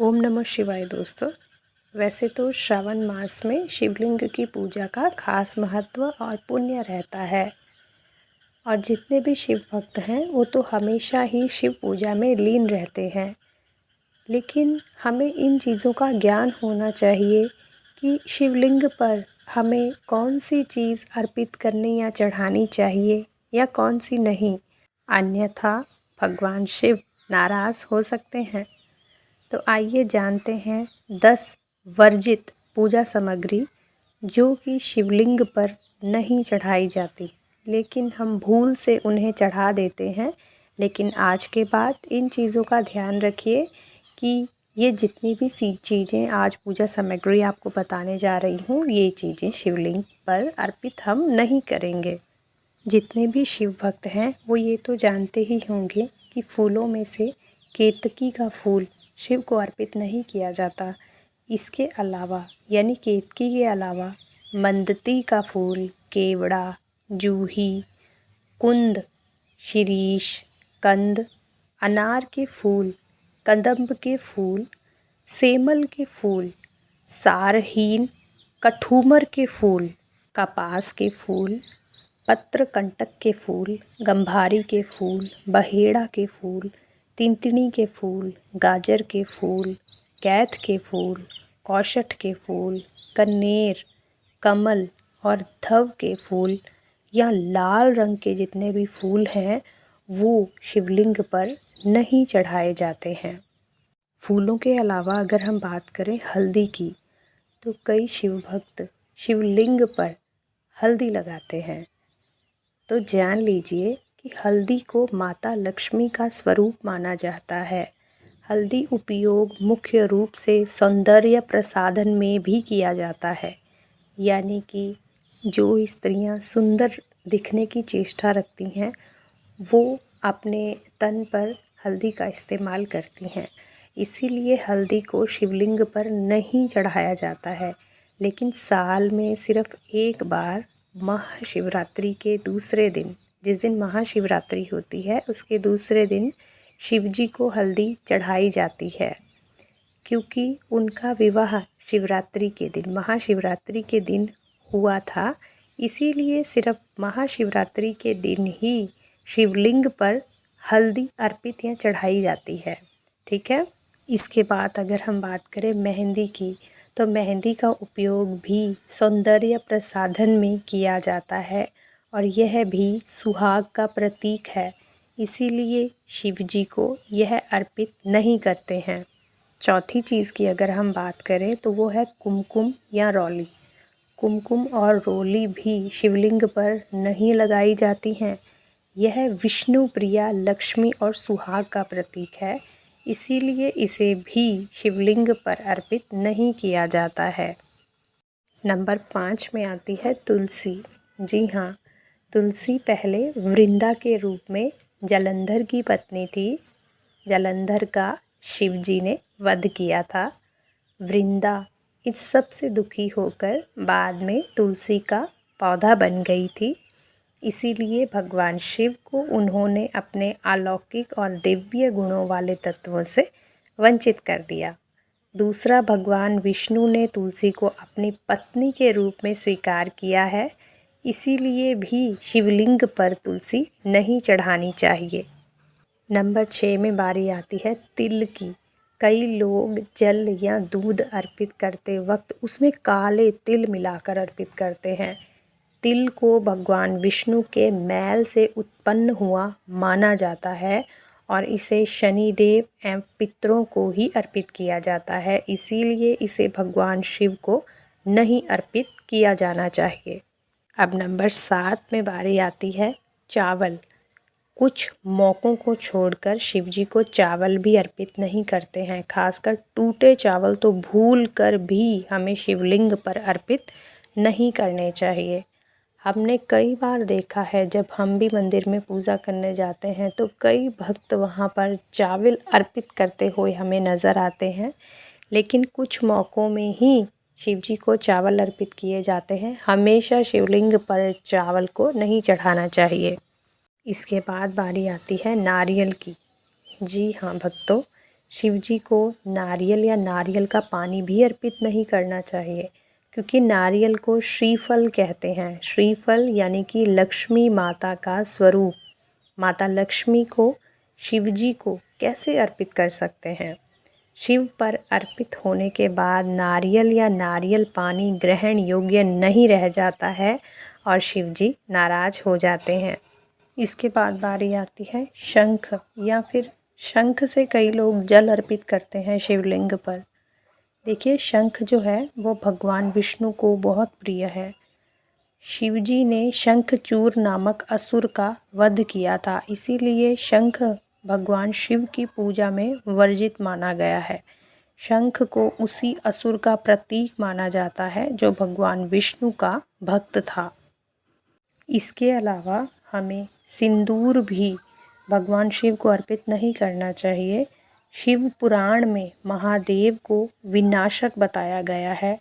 ओम नमः शिवाय दोस्तों। वैसे तो श्रावण मास में शिवलिंग की पूजा का खास महत्व और पुण्य रहता है और जितने भी शिव भक्त हैं वो तो हमेशा ही शिव पूजा में लीन रहते हैं। लेकिन हमें इन चीज़ों का ज्ञान होना चाहिए कि शिवलिंग पर हमें कौन सी चीज़ अर्पित करनी या चढ़ानी चाहिए या कौन सी नहीं, अन्यथा भगवान शिव नाराज़ हो सकते हैं। तो आइए जानते हैं 10 वर्जित पूजा सामग्री जो कि शिवलिंग पर नहीं चढ़ाई जाती, लेकिन हम भूल से उन्हें चढ़ा देते हैं। लेकिन आज के बाद इन चीज़ों का ध्यान रखिए कि ये जितनी भी चीज़ें आज पूजा सामग्री आपको बताने जा रही हूँ, ये चीज़ें शिवलिंग पर अर्पित हम नहीं करेंगे। जितने भी शिव भक्त हैं वो ये तो जानते ही होंगे कि फूलों में से केतकी का फूल शिव को अर्पित नहीं किया जाता। इसके अलावा यानी केतकी के अलावा मंदती का फूल, केवड़ा, जूही, कुंद, शिरीष, कंद, अनार के फूल, कदम्ब के फूल, सेमल के फूल, सारहीन, कठूमर के फूल, कपास के फूल, पत्रकंटक के फूल, गंभारी के फूल, बहेड़ा के फूल, तिंतनी के फूल, गाजर के फूल, कैथ के फूल, कौशठ के फूल, कन्नेर, कमल और धव के फूल या लाल रंग के जितने भी फूल हैं वो शिवलिंग पर नहीं चढ़ाए जाते हैं। फूलों के अलावा अगर हम बात करें हल्दी की, तो कई शिव भक्त शिवलिंग पर हल्दी लगाते हैं। तो जान लीजिए कि हल्दी को माता लक्ष्मी का स्वरूप माना जाता है। हल्दी उपयोग मुख्य रूप से सौंदर्य प्रसाधन में भी किया जाता है, यानी कि जो स्त्रियां सुंदर दिखने की चेष्टा रखती हैं वो अपने तन पर हल्दी का इस्तेमाल करती हैं। इसीलिए हल्दी को शिवलिंग पर नहीं चढ़ाया जाता है। लेकिन साल में सिर्फ एक बार महाशिवरात्रि के दूसरे दिन, जिस दिन महाशिवरात्रि होती है उसके दूसरे दिन शिवजी को हल्दी चढ़ाई जाती है, क्योंकि उनका विवाह शिवरात्रि के दिन, महाशिवरात्रि के दिन हुआ था। इसीलिए सिर्फ महाशिवरात्रि के दिन ही शिवलिंग पर हल्दी अर्पित या चढ़ाई जाती है। ठीक है। इसके बाद अगर हम बात करें मेहंदी की, तो मेहंदी का उपयोग भी सौंदर्य प्रसाधन में किया जाता है और यह भी सुहाग का प्रतीक है। इसीलिए शिवजी को यह अर्पित नहीं करते हैं। चौथी चीज़ की अगर हम बात करें तो वो है कुमकुम या रौली। कुमकुम और रोली भी शिवलिंग पर नहीं लगाई जाती हैं। यह विष्णु प्रिया, लक्ष्मी और सुहाग का प्रतीक है, इसीलिए इसे भी शिवलिंग पर अर्पित नहीं किया जाता है। नंबर 5 में आती है तुलसी। जी हाँ, तुलसी पहले वृंदा के रूप में जलंधर की पत्नी थी। जलंधर का शिवजी ने वध किया था। वृंदा इस सब से दुखी होकर बाद में तुलसी का पौधा बन गई थी। इसीलिए भगवान शिव को उन्होंने अपने अलौकिक और दिव्य गुणों वाले तत्वों से वंचित कर दिया। दूसरा, भगवान विष्णु ने तुलसी को अपनी पत्नी के रूप में स्वीकार किया है, इसीलिए भी शिवलिंग पर तुलसी नहीं चढ़ानी चाहिए। नंबर 6 में बारी आती है तिल की। कई लोग जल या दूध अर्पित करते वक्त उसमें काले तिल मिलाकर अर्पित करते हैं। तिल को भगवान विष्णु के मैल से उत्पन्न हुआ माना जाता है और इसे शनिदेव एवं पितरों को ही अर्पित किया जाता है, इसीलिए इसे भगवान शिव को नहीं अर्पित किया जाना चाहिए। अब नंबर 7 में बारी आती है चावल। कुछ मौक़ों को छोड़कर शिवजी को चावल भी अर्पित नहीं करते हैं। खासकर टूटे चावल तो भूल कर भी हमें शिवलिंग पर अर्पित नहीं करने चाहिए। हमने कई बार देखा है, जब हम भी मंदिर में पूजा करने जाते हैं तो कई भक्त वहाँ पर चावल अर्पित करते हुए हमें नज़र आते हैं। लेकिन कुछ मौक़ों में ही शिवजी को चावल अर्पित किए जाते हैं। हमेशा शिवलिंग पर चावल को नहीं चढ़ाना चाहिए। इसके बाद बारी आती है नारियल की। जी हाँ भक्तों, शिव जी को नारियल या नारियल का पानी भी अर्पित नहीं करना चाहिए, क्योंकि नारियल को श्रीफल कहते हैं। श्रीफल यानी कि लक्ष्मी माता का स्वरूप। माता लक्ष्मी को शिव जी को कैसे अर्पित कर सकते हैं? शिव पर अर्पित होने के बाद नारियल या नारियल पानी ग्रहण योग्य नहीं रह जाता है और शिव जी नाराज हो जाते हैं। इसके बाद बारी आती है शंख या फिर शंख से कई लोग जल अर्पित करते हैं शिवलिंग पर। देखिए, शंख जो है वो भगवान विष्णु को बहुत प्रिय है। शिवजी ने शंखचूर नामक असुर का वध किया था, इसीलिए शंख भगवान शिव की पूजा में वर्जित माना गया है। शंख को उसी असुर का प्रतीक माना जाता है जो भगवान विष्णु का भक्त था। इसके अलावा हमें सिंदूर भी भगवान शिव को अर्पित नहीं करना चाहिए। शिव पुराण में महादेव को विनाशक बताया गया है।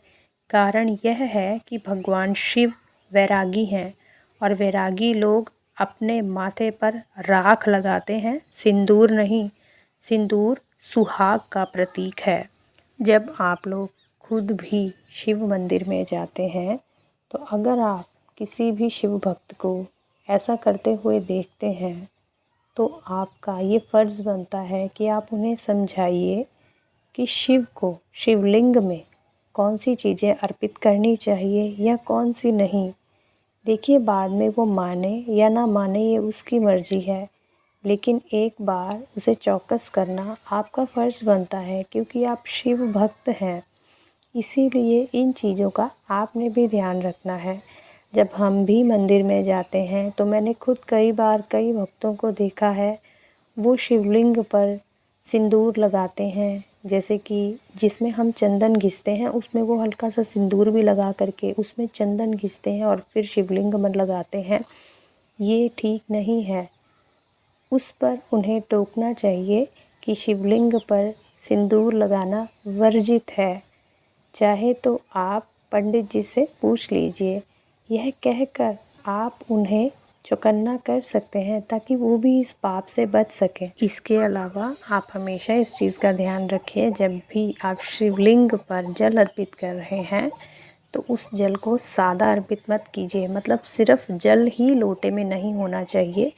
कारण यह है कि भगवान शिव वैरागी हैं और वैरागी लोग अपने माथे पर राख लगाते हैं, सिंदूर नहीं। सिंदूर सुहाग का प्रतीक है। जब आप लोग खुद भी शिव मंदिर में जाते हैं तो अगर आप किसी भी शिव भक्त को ऐसा करते हुए देखते हैं तो आपका ये फ़र्ज़ बनता है कि आप उन्हें समझाइए कि शिव को शिवलिंग में कौन सी चीज़ें अर्पित करनी चाहिए या कौन सी नहीं। देखिए, बाद में वो माने या ना माने ये उसकी मर्ज़ी है, लेकिन एक बार उसे चौकस करना आपका फ़र्ज़ बनता है, क्योंकि आप शिव भक्त हैं। इसीलिए इन चीज़ों का आपने भी ध्यान रखना है। जब हम भी मंदिर में जाते हैं तो मैंने खुद कई बार कई भक्तों को देखा है, वो शिवलिंग पर सिंदूर लगाते हैं, जैसे कि जिसमें हम चंदन घिसते हैं उसमें वो हल्का सा सिंदूर भी लगा करके उसमें चंदन घिसते हैं और फिर शिवलिंग में लगाते हैं। ये ठीक नहीं है। उस पर उन्हें टोकना चाहिए कि शिवलिंग पर सिंदूर लगाना वर्जित है। चाहे तो आप पंडित जी से पूछ लीजिए। यह कहकर आप उन्हें चौकन्ना कर सकते हैं ताकि वो भी इस पाप से बच सकें। इसके अलावा आप हमेशा इस चीज़ का ध्यान रखिए, जब भी आप शिवलिंग पर जल अर्पित कर रहे हैं तो उस जल को सादा अर्पित मत कीजिए। मतलब सिर्फ जल ही लोटे में नहीं होना चाहिए,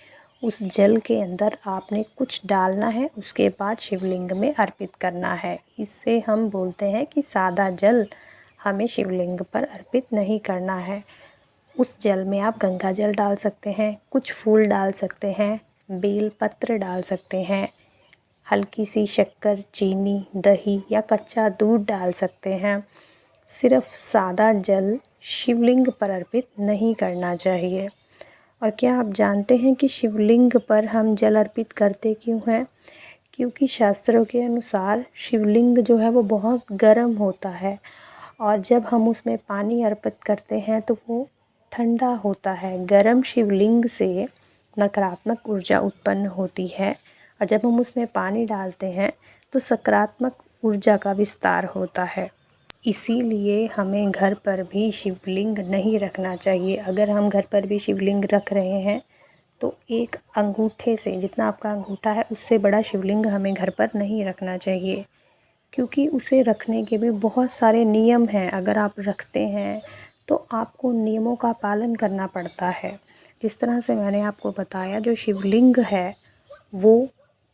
उस जल के अंदर आपने कुछ डालना है, उसके बाद शिवलिंग में अर्पित करना है। इससे हम बोलते हैं कि सादा जल हमें शिवलिंग पर अर्पित नहीं करना है। उस जल में आप गंगा जल डाल सकते हैं, कुछ फूल डाल सकते हैं, बेल पत्र डाल सकते हैं, हल्की सी शक्कर, चीनी, दही या कच्चा दूध डाल सकते हैं। सिर्फ सादा जल शिवलिंग पर अर्पित नहीं करना चाहिए। और क्या आप जानते हैं कि शिवलिंग पर हम जल अर्पित करते क्यों हैं? क्योंकि शास्त्रों के अनुसार शिवलिंग जो है वो बहुत गर्म होता है और जब हम उसमें पानी अर्पित करते हैं तो वो ठंडा होता है। गर्म शिवलिंग से नकारात्मक ऊर्जा उत्पन्न होती है और जब हम उसमें पानी डालते हैं तो सकारात्मक ऊर्जा का विस्तार होता है। इसीलिए हमें घर पर भी शिवलिंग नहीं रखना चाहिए। अगर हम घर पर भी शिवलिंग रख रहे हैं तो एक अंगूठे से, जितना आपका अंगूठा है उससे बड़ा शिवलिंग हमें घर पर नहीं रखना चाहिए, क्योंकि उसे रखने के भी बहुत सारे नियम हैं। अगर आप रखते हैं तो आपको नियमों का पालन करना पड़ता है। जिस तरह से मैंने आपको बताया, जो शिवलिंग है वो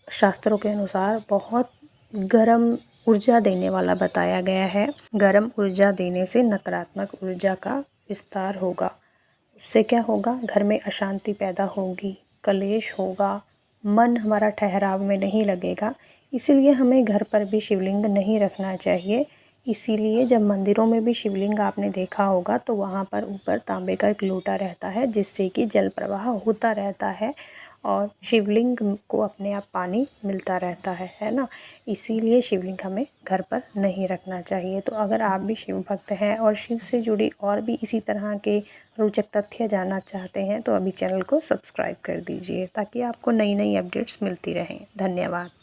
शास्त्रों के अनुसार बहुत गर्म ऊर्जा देने वाला बताया गया है। गर्म ऊर्जा देने से नकारात्मक ऊर्जा का विस्तार होगा। उससे क्या होगा? घर में अशांति पैदा होगी, कलेश होगा, मन हमारा ठहराव में नहीं लगेगा। इसीलिए हमें घर पर भी शिवलिंग नहीं रखना चाहिए। इसीलिए जब मंदिरों में भी शिवलिंग आपने देखा होगा तो वहाँ पर ऊपर तांबे का एक लोटा रहता है, जिससे कि जल प्रवाह होता रहता है और शिवलिंग को अपने आप पानी मिलता रहता है ना। इसीलिए शिवलिंग हमें घर पर नहीं रखना चाहिए। तो अगर आप भी शिव भक्त हैं और शिव से जुड़ी और भी इसी तरह के रोचक तथ्य जानना चाहते हैं तो अभी चैनल को सब्सक्राइब कर दीजिए, ताकि आपको नई नई अपडेट्स मिलती रहें। धन्यवाद।